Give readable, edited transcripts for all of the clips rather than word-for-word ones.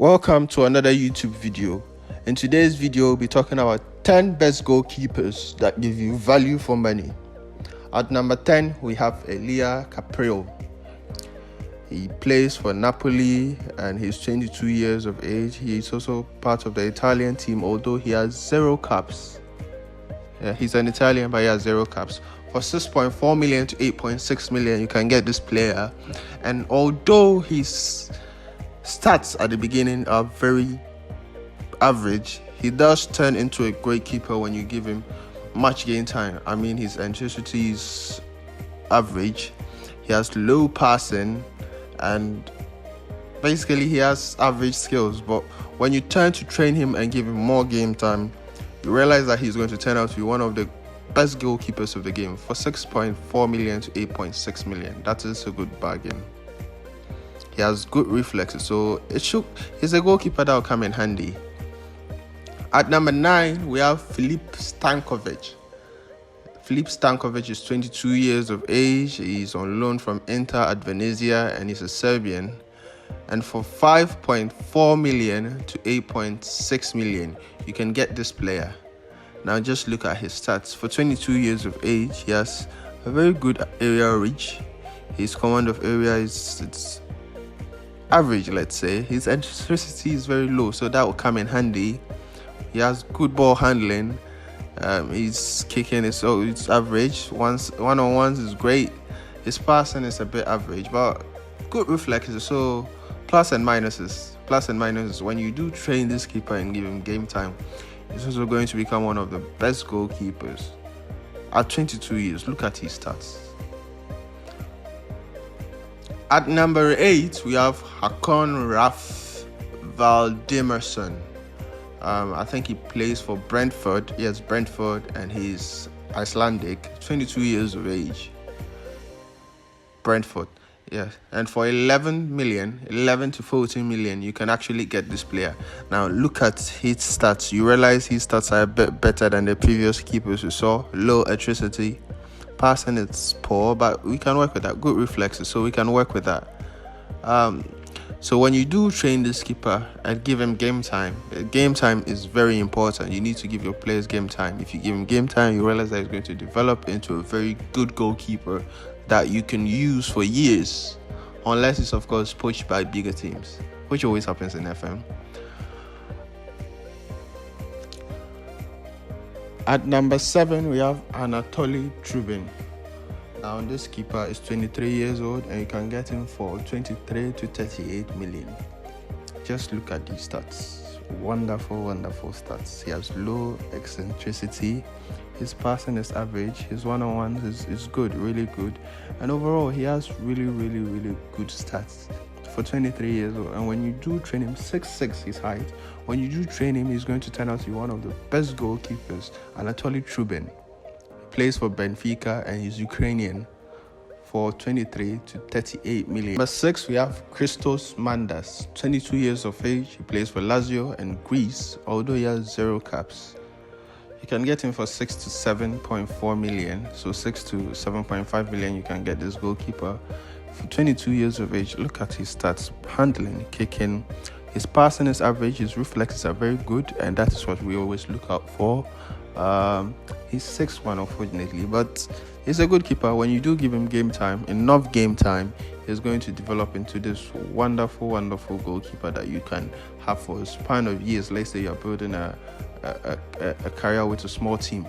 Welcome to another YouTube video. In today's video, we'll be talking about 10 best goalkeepers that give you value for money. At number 10, we have Elia Caprio. He plays for Napoli and he's 22 years of age. He is also part of the Italian team, although he has 0 caps. Yeah, he's an Italian, but he has 0 caps. For 6.4 million to 8.6 million, you can get this player. And although his stats at the beginning are very average, he does turn into a great keeper when you give him much game time. I mean, his intensity is average, he has low passing, and basically he has average skills. But when you turn to train him and give him more game time, you realize that he's going to turn out to be one of the best goalkeepers of the game. For 6.4 million to 8.6 million, that is a good bargain. He has good reflexes, so he's a goalkeeper that will come in handy. At number 9, we have Filip Stankovic. Filip Stankovic is 22 years of age. He's on loan from Inter at Venezia and he's a Serbian. And for 5.4 million to 8.6 million, you can get this player. Now just look at his stats. For 22 years of age, he has a very good area reach. His command of area is average, let's say. His eccentricity is very low, so that will come in handy. He has good ball handling. His kicking is it's average. One-on-ones is great. His passing is a bit average, but good reflexes. So plus and minuses. Plus and minuses. When you do train this keeper and give him game time, he's also going to become one of the best goalkeepers. At 22 years, look at his stats. At number 8, we have Hakon Raf Valdimarsson. I think he plays for Brentford. Yes, Brentford, and he's Icelandic, 22 years of age. Brentford, yeah. And for 11 to 14 million, you can actually get this player. Now, look at his stats. You realize his stats are a bit better than the previous keepers we saw. Low electricity. Passing is poor, but we can work with that. Good reflexes, so we can work with that. So when you do train this keeper and give him game time is very important. You need to give your players game time. If you give him game time, you realize that he's going to develop into a very good goalkeeper that you can use for years, unless it's of course poached by bigger teams, which always happens in FM. At number 7, we have Anatoly Trubin. Now, this keeper is 23 years old and you can get him for 23 to 38 million. Just look at these stats. Wonderful stats. He has low eccentricity. His passing is average. His one-on-ones is good, really good. And overall, he has really good stats for 23 years old. And when you do train him, 6'6" his height. When you do train him, he's going to turn out to be one of the best goalkeepers. Anatoly Trubin. Plays for Benfica and he's Ukrainian. For 23 to 38 million. Number 6, we have Christos Mandas, 22 years of age. He plays for Lazio and Greece, although he has 0 caps. You can get him for 6 to 7.4 million. So 6 to 7.5 million, you can get this goalkeeper. For 22 years of age, look at his stats. Handling, kicking. His passing is average. His reflexes are very good, and that is what we always look out for. He's 6'1", unfortunately, but he's a good keeper. When you do give him game time, enough game time, he's going to develop into this wonderful goalkeeper that you can have for a span of years. Let's say you're building a career with a small team.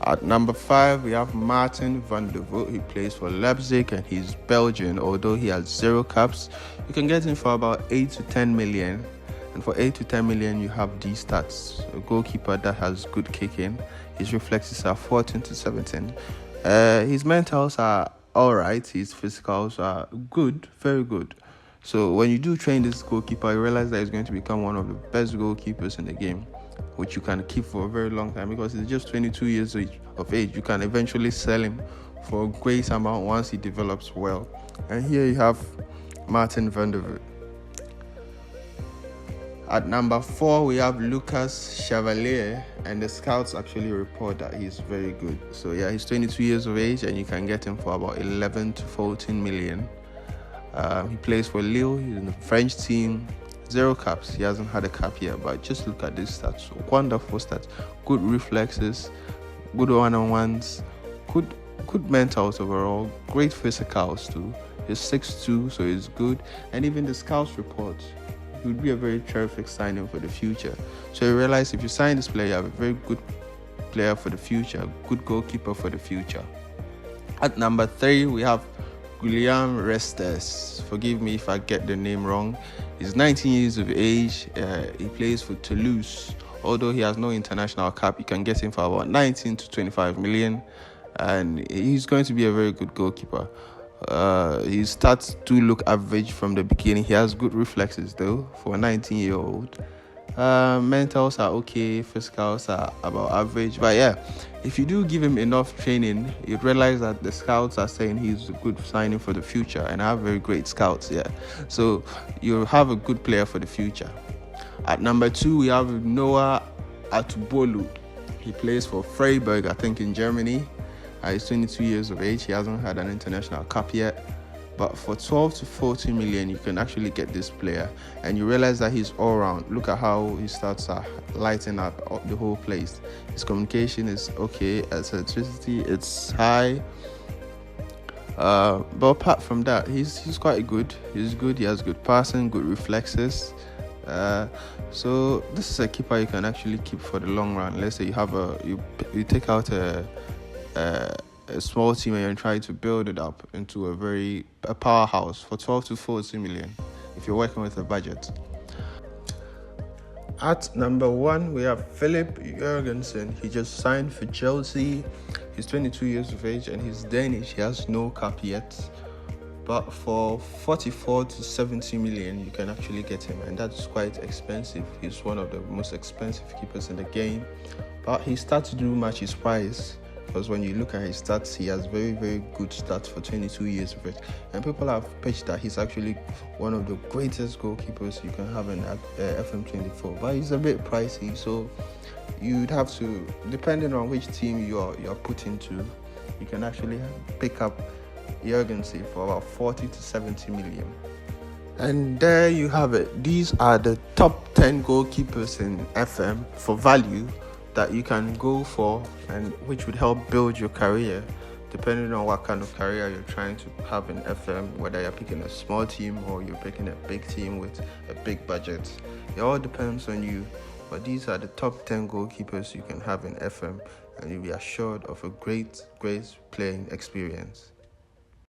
At number 5, we have Martin van der Voort. He plays for Leipzig and he's Belgian, although he has 0 caps. You can get him for about 8 to 10 million. And for 8 to 10 million, you have these stats. A goalkeeper that has good kicking. His reflexes are 14 to 17. His mentals are alright. His physicals are good, very good. So when you do train this goalkeeper, you realize that he's going to become one of the best goalkeepers in the game, which you can keep for a very long time because he's just 22 years of age. You can eventually sell him for a great amount once he develops well. And here you have Martin van der Voort. At number 4, we have Lucas Chevalier, and the scouts actually report that he's very good. So yeah, he's 22 years of age and you can get him for about 11 to 14 million. He plays for Lille. He's in the French team. Zero caps. He hasn't had a cap yet, but just look at these stats. Wonderful stats. Good reflexes, good one-on-ones, good mentals overall, great physicals too. He's 6'2", so he's good. And even the scouts report, he would be a very terrific signing for the future. So you realize if you sign this player, you have a very good player for the future, good goalkeeper for the future. At number 3, we have Guillaume Restes. Forgive me if I get the name wrong. He's 19 years of age. He plays for Toulouse. Although he has no international cap, you can get him for about 19 to 25 million. And he's going to be a very good goalkeeper. His stats do look average from the beginning. He has good reflexes though for a 19-year-old. Mentals are okay, physicals are about average. But yeah, if you do give him enough training, you'd realize that the scouts are saying he's a good signing for the future, and I have very great scouts. Yeah, so you'll have a good player for the future. At number 2, we have Noah Atubolu. He plays for Freiburg, I think, in Germany. He's 22 years of age. He hasn't had an international cap yet. But for 12 to 14 million, you can actually get this player. And you realize that he's all around. Look at how his stats are lighting up the whole place. His communication is okay. His electricity, it's high. But apart from that, he's quite good. He's good. He has good passing, good reflexes. So this is a keeper you can actually keep for the long run. Let's say you have you take out a small team and you're trying to build it up into a powerhouse for 12 to 14 million if you're working with a budget. At number 1, we have Philip Jørgensen. He just signed for Chelsea. He's 22 years of age and he's Danish. He has no cap yet. But for 44 to 70 million, you can actually get him, and that's quite expensive. He's one of the most expensive keepers in the game. But his stats do match his price. Because when you look at his stats, he has very, very good stats for 22 years of age. And people have pitched that he's actually one of the greatest goalkeepers you can have in FM24. But he's a bit pricey, so you'd have to, depending on which team you're put into, you can actually pick up Jørgensen for about 40 to 70 million. And there you have it. These are the top 10 goalkeepers in FM for value that you can go for, and which would help build your career depending on what kind of career you're trying to have in FM, whether you're picking a small team or you're picking a big team with a big budget. It all depends on you, but these are the top 10 goalkeepers you can have in FM, and you'll be assured of a great playing experience.